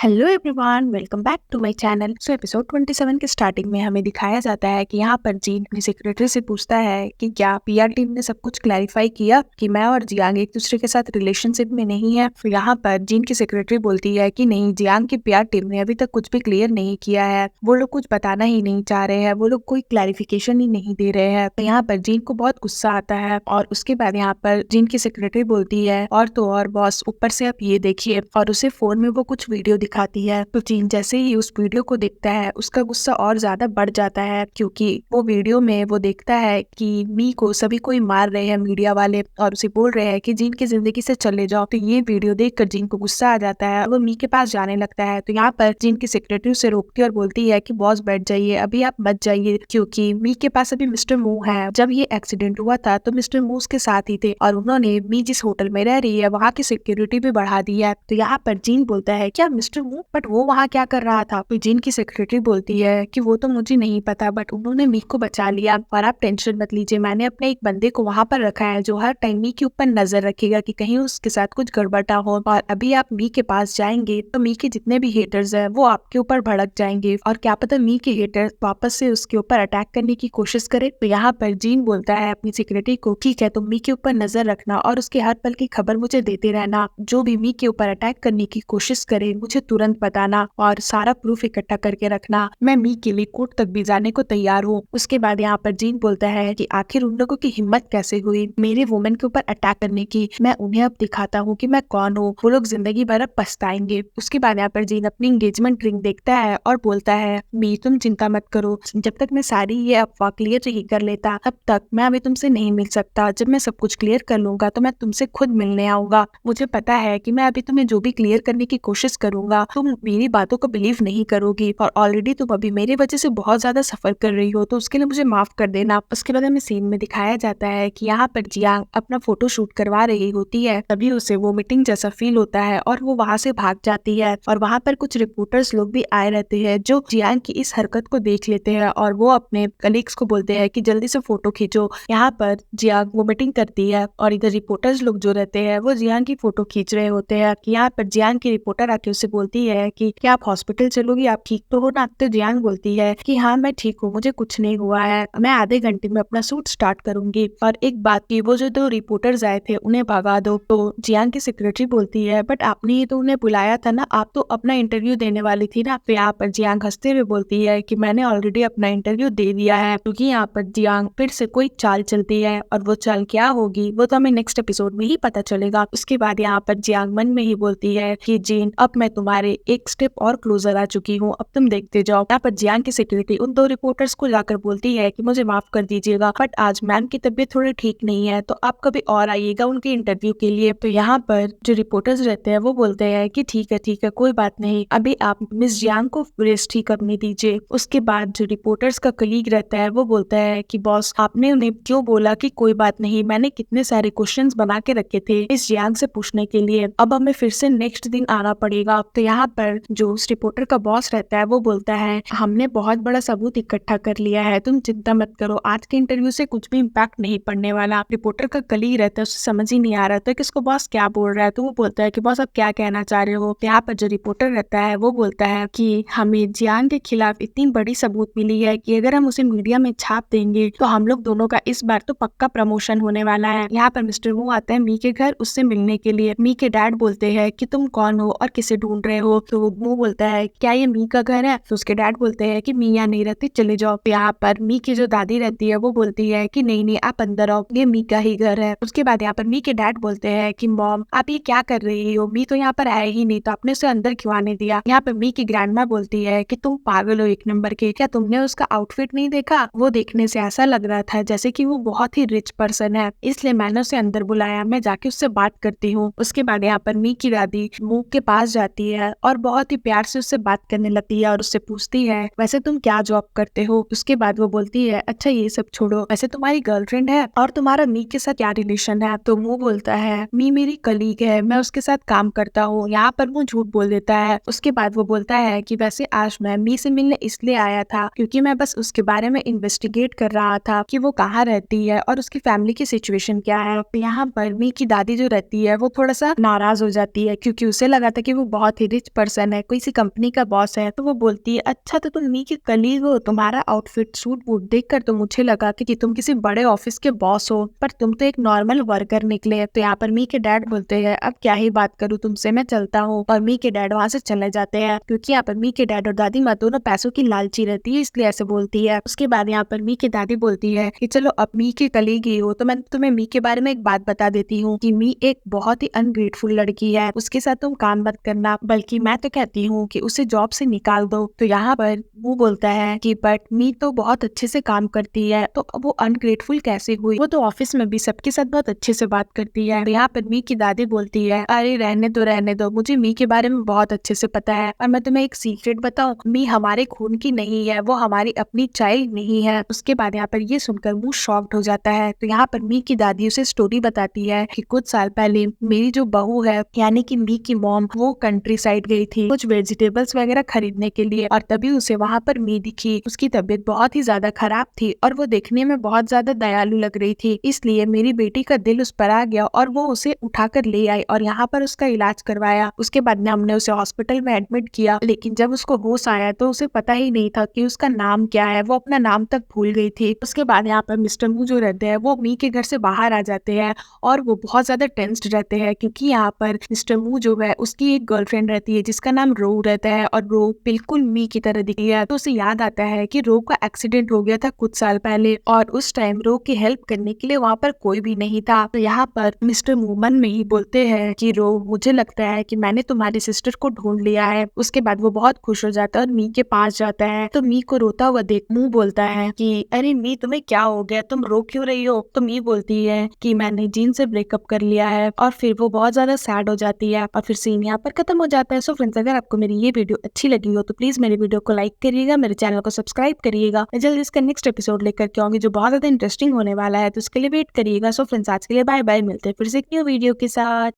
Hello everyone, welcome back to my channel. So episode 27 के starting में हमें दिखाया जाता है कि यहाँ पर जीन अपनी सेक्रेटरी से पूछता है कि क्या पीआर टीम ने सब कुछ क्लैरिफाई किया कि मैं और जियांग एक दूसरे के साथ रिलेशनशिप में नहीं है। तो यहाँ पर जीन की सेक्रेटरी बोलती है कि नहीं, जियांग की पीआर टीम ने अभी तक कुछ भी क्लियर नहीं किया है, वो लोग कुछ बताना ही नहीं चाह रहे हैं, वो लोग कोई क्लैरिफिकेशन ही नहीं दे रहे हैं। तो यहाँ पर जीन को बहुत गुस्सा आता है और उसके बाद यहाँ पर जीन की सेक्रेटरी बोलती है और तो और बॉस, ऊपर से आप ये देखिए, और उसे फोन में वो कुछ वीडियो दिखाती है। तो जीन जैसे ही उस वीडियो को देखता है उसका गुस्सा और ज्यादा बढ़ जाता है, क्योंकि वो वीडियो में वो देखता है कि मी को सभी कोई मार रहे हैं, मीडिया वाले, और उसे बोल रहे हैं कि जीन की जिंदगी से चले जाओ। तो ये वीडियो देखकर जीन को गुस्सा आ जाता है, वो मी के पास जाने लगता है। तो यहाँ पर जीन की सेक्रेटरी उसे रोकती है और बोलती है कि बॉस बैठ जाइए, अभी आप मत जाइए, क्योंकि मी के पास अभी मिस्टर मू है। जब ये एक्सीडेंट हुआ था तो मिस्टर मू उसके साथ ही थे और उन्होंने मी जिस होटल में रह रही है वहाँ की सिक्योरिटी भी बढ़ा दी है। तो यहाँ पर जीन बोलता है क्या मिस्टर मू, बट वो वहाँ क्या कर रहा था? तो जीन की सेक्रेटरी बोलती है कि वो तो मुझे नहीं पता, बट उन्होंने मी को बचा लिया और आप टेंशन मत लीजिए, मैंने अपने एक बंदे को वहाँ पर रखा है जो हर टाइम मी के ऊपर नजर रखेगा कि कहीं उसके साथ कुछ गड़बड़ ना हो। और अभी आप मी के पास जाएंगे तो मी के जितने भी हेटर्स है वो आपके ऊपर भड़क जाएंगे और क्या पता मी के हेटर्स वापस से उसके ऊपर अटैक करने की कोशिश करे। तो यहाँ पर जीन बोलता है अपनी सेक्रेटरी को, ठीक है, तुम मी के ऊपर नजर रखना और उसके हर पल की खबर मुझे देते रहना, जो भी मी के ऊपर अटैक करने की कोशिश करे मुझे तुरंत बताना और सारा प्रूफ इकट्ठा करके रखना, मैं मी के लिए कोर्ट तक भी जाने को तैयार हूँ। उसके बाद यहाँ पर जीन बोलता है कि आखिर उन लोगों की हिम्मत कैसे हुई मेरे वुमेन के ऊपर अटैक करने की, मैं उन्हें अब दिखाता हूँ कि मैं कौन हूँ, वो लोग जिंदगी भर अब पछताएंगे। उसके बाद यहाँ पर जीन अपनी एंगेजमेंट रिंग देखता है और बोलता है मी, तुम चिंता मत करो, जब तक मैं सारी ये अफवाह क्लियर नहीं कर लेता तब तक मैं अभी तुमसे नहीं मिल सकता, जब मैं सब कुछ क्लियर कर लूंगा तो मैं तुमसे खुद मिलने आऊंगा। मुझे पता है कि मैं अभी तुम्हें जो भी क्लियर करने की कोशिश करूंगा तुम मेरी बातों को बिलीव नहीं करोगी, और ऑलरेडी तुम अभी मेरी वजह से बहुत ज्यादा सफर कर रही हो, तो उसके लिए मुझे माफ कर देना। उसके बाद हमें सीन में दिखाया जाता है कि यहाँ पर जियांग अपना फोटो शूट करवा रही होती है, तभी उसे वो मीटिंग जैसा फील होता है और वो वहाँ से भाग जाती है। और वहाँ पर कुछ रिपोर्टर्स लोग भी आए रहते हैं जो जियांग की इस हरकत को देख लेते हैं और वो अपने कलीग्स को बोलते हैं कि जल्दी से फोटो खींचो। यहाँ पर जियांग वो मीटिंग करती है और इधर रिपोर्टर्स लोग जो रहते हैं वो जियांग की फोटो खींच रहे होते हैं। यहाँ पर जियांग की रिपोर्टर आके उससे बोलती है कि क्या आप हॉस्पिटल चलोगी, आप ठीक तो हो ना? तो जियांग बोलती है कि हाँ मैं ठीक हूँ, मुझे कुछ नहीं हुआ है, मैं आधे घंटे में अपना शूट स्टार्ट करूंगी। और एक बात की, वो जो दो रिपोर्टर्स आए थे उन्हें भगा दो। तो जियांग की सेक्रेटरी बोलती है बट आपने ये तो उन्हें बुलाया था ना, आप तो अपना इंटरव्यू देने वाली थी ना। तो यहाँ पर जियांग हंसते हुए बोलती है कि मैंने ऑलरेडी अपना इंटरव्यू दे दिया है, क्योंकि यहाँ पर जियांग फिर से कोई चाल चलती है और वो चाल क्या होगी वो तो हमें नेक्स्ट एपिसोड में ही पता चलेगा। उसके बाद यहाँ पर जियांग मन में ही बोलती है कि जीन, अब मैं तुम्हारे एक स्टेप और क्लोजर आ चुकी हूँ, अब तुम देखते जाओ। यहाँ पर जियांग की सेक्रेटरी उन दो रिपोर्टर्स को जाकर बोलती है कि मुझे माफ कर दीजिएगा बट आज मैम की तबीयत थोड़ी ठीक नहीं है, तो आप कभी और आइएगा उनके इंटरव्यू के लिए। तो यहाँ पर जो रिपोर्टर्स रहते हैं वो बोलते हैं कि ठीक है कोई बात नहीं, अभी आप मिस जियांग को रेस्ट ही करने दीजिए। उसके बाद जो रिपोर्टर्स का कलीग रहता है वो बोलता है कि बॉस, आपने उन्हें क्यों बोला कि कोई बात नहीं, मैंने कितने सारे क्वेश्चंस बना के रखे थे इस जियांग से पूछने के लिए, अब हमें फिर से नेक्स्ट दिन आना पड़ेगा। तो यहाँ पर जो उस रिपोर्टर का बॉस रहता है वो बोलता है हमने बहुत बड़ा सबूत इकट्ठा कर लिया है, तुम चिंता मत करो, आज के इंटरव्यू से कुछ भी इम्पैक्ट नहीं पड़ने वाला। रिपोर्टर का कलीग रहता है, उसे समझ ही नहीं आ रहा था कि इसको बॉस क्या बोल रहा है, तो वो बोलता है कि बॉस आप क्या कहना चाह रहे हो। यहाँ पर जो रिपोर्टर रहता है वो बोलता है कि हमें जियांग के खिलाफ इतनी बड़ी सबूत मिली है कि अगर हम उसे मीडिया में छाप देंगे तो हम लोग दोनों का इस बार तो पक्का प्रमोशन होने वाला है। यहाँ पर मिस्टर वू आता है मी के घर उससे मिलने के लिए। मी के डैड बोलते हैं कि तुम कौन हो और किसे ढूंढ रहे हो। तो वो बोलता है क्या ये मी का घर है? तो उसके डैड बोलते हैं कि मी यहाँ नहीं रहती, चले जाओ। यहाँ पर मी की जो दादी रहती है वो बोलती है कि नहीं आप अंदर आओ, ये मी का ही घर है। उसके बाद यहाँ पर मी के डैड बोलते हैं कि मॉम आप ये क्या कर रही हो, मी तो यहाँ पर आया ही नहीं, तो आपने उसे अंदर क्यों आने दिया? यहाँ पर मी की ग्रैंडमा बोलती है कि तुम पागल हो एक नंबर के, क्या तुमने उसका आउटफिट नहीं देखा? वो देखने से ऐसा लग रहा था जैसे कि वो बहुत ही रिच पर्सन है, इसलिए मैंने उसे अंदर बुलाया, मैं जाके उससे बात करती हूँ। उसके बाद यहाँ पर मी की दादी मूक के पास जाती है और बहुत ही प्यार से उससे बात करने लगती है और उससे पूछती है वैसे तुम क्या जॉब करते हो। उसके बाद वो बोलती है अच्छा ये सब छोड़ो, वैसे तुम्हारी गर्लफ्रेंड है और तुम्हारा मी के साथ क्या रिलेशन है? तो वो बोलता है मी मेरी कलीग है, मैं उसके साथ काम करता हूँ। यहाँ पर वो झूठ बोल देता है। उसके बाद वो बोलता है कि वैसे आज मैं मी से मिलने इसलिए आया था क्योंकि मैं बस उसके बारे में इन्वेस्टिगेट कर रहा था कि वो कहाँ रहती है और उसकी फैमिली की सिचुएशन क्या है। यहाँ पर मी की दादी जो रहती है वो थोड़ा सा नाराज हो जाती है क्योंकि उसे लगा था कि वो बहुत ही रिच पर्सन है, कोई सी कंपनी का बॉस है, तो वो बोलती है अच्छा तो तुम मी के कलीग हो, तुम्हारा आउटफिट सूट वूट देखकर तो मुझे लगा कि तुम किसी बड़े ऑफिस के बॉस हो, पर तुम तो एक नॉर्मल वर्कर निकले। तो यहाँ पर मी के डैड बोलते हैं अब क्या ही बात करूँ तुमसे, मैं चलता हूँ। और मी के डैड वहाँ से चले जाते हैं क्योंकि यहाँ पर मी के डैड और दादी माँ दोनों पैसों की लालची रहती है, इसलिए ऐसे बोलती है। उसके बाद यहाँ पर मी की दादी बोलती है कि चलो अब मी के कलीग ही हो तो मैं तुम्हें मी के बारे में एक बात बता देती हूँ कि मी एक बहुत ही अनग्रेटफुल लड़की है, उसके साथ तुम काम मत करना, बल्कि मैं तो कहती हूँ कि उसे जॉब से निकाल दो। तो यहाँ पर वो बोलता है कि बट मी तो बहुत अच्छे से काम करती है, तो वो अनग्रेटफुल कैसे हुई, वो तो ऑफिस में भी सबके साथ बहुत अच्छे से बात करती है। तो यहाँ पर मी की दादी बोलती है अरे रहने दो, मुझे मी के बारे में बहुत अच्छे से पता है, और मैं तुम्हें एक सीक्रेट बताऊं, मी हमारे खून की नहीं है, वो हमारी अपनी चाइल्ड नहीं है। उसके बाद यहाँ पर ये सुनकर वो शॉक्ड हो जाता है। तो यहाँ पर मी की दादी उसे स्टोरी बताती है कि कुछ साल पहले मेरी जो बहू है यानी कि मी की मॉम वो कंट्री साइड गई थी कुछ वेजिटेबल्स वगैरह खरीदने के लिए, और तभी उसे वहाँ पर मी दिखी। उसकी तबीयत बहुत ही ज्यादा खराब थी और वो देखने में बहुत ज्यादा दयालु लग रही थी, इसलिए मेरी बेटी का दिल उस पर आ गया और वो उसे उठाकर ले आई और यहाँ पर उसका इलाज करवाया। उसके बाद हमने उसे हॉस्पिटल में एडमिट किया, लेकिन जब उसको होश आया तो उसे पता ही नहीं था कि उसका नाम क्या है, वो अपना नाम तक भूल गई थी। उसके बाद यहाँ पर मिस्टर मू जो रहते हैं वो मी के घर से बाहर आ जाते हैं और वो बहुत ज्यादा टेंस्ड रहते हैं क्योंकि यहाँ पर मिस्टर मू जो है उसकी एक गर्लफ्रेंड रहती है जिसका नाम रो रहता है, और रो बिल्कुल मी की तरह दिखती है। तो उसे याद आता है कि रो का एक्सीडेंट हो गया था कुछ साल पहले और उस टाइम रो की हेल्प करने के लिए वहाँ पर कोई भी नहीं था। तो यहाँ पर मिस्टर मू मन में ही बोलते हैं कि रो मुझे लगता है कि मैंने तुम्हारी सिस्टर को ढूंढ लिया है। उसके बाद वो बहुत खुश हो जाता है और मी के पास जाता है। तो मी को रोता हुआ देख मू बोलता है कि अरे मी तुम्हें क्या हो गया, तुम रो क्यों रही हो। तो मी बोलती है कि मैंने जीन से ब्रेकअप कर लिया है, और फिर वो बहुत ज्यादा सैड हो जाती है और फिर सीन यहाँ पर खत्म हो जाता है। सो फ्रेंड्स, अगर आपको मेरी ये वीडियो अच्छी लगी हो तो प्लीज मेरे वीडियो को लाइक करिएगा, मेरे चैनल को सब्सक्राइब करिएगा। मैं जल्दी इसका नेक्स्ट एपिसोड लेकर के आऊंगी जो बहुत ज्यादा इंटरेस्टिंग होने वाला है, तो उसके लिए वेट करिएगा। सो फ्रेंड्स, आज के लिए बाय बाय, मिलते हैं फिर से एक न्यू वीडियो के साथ।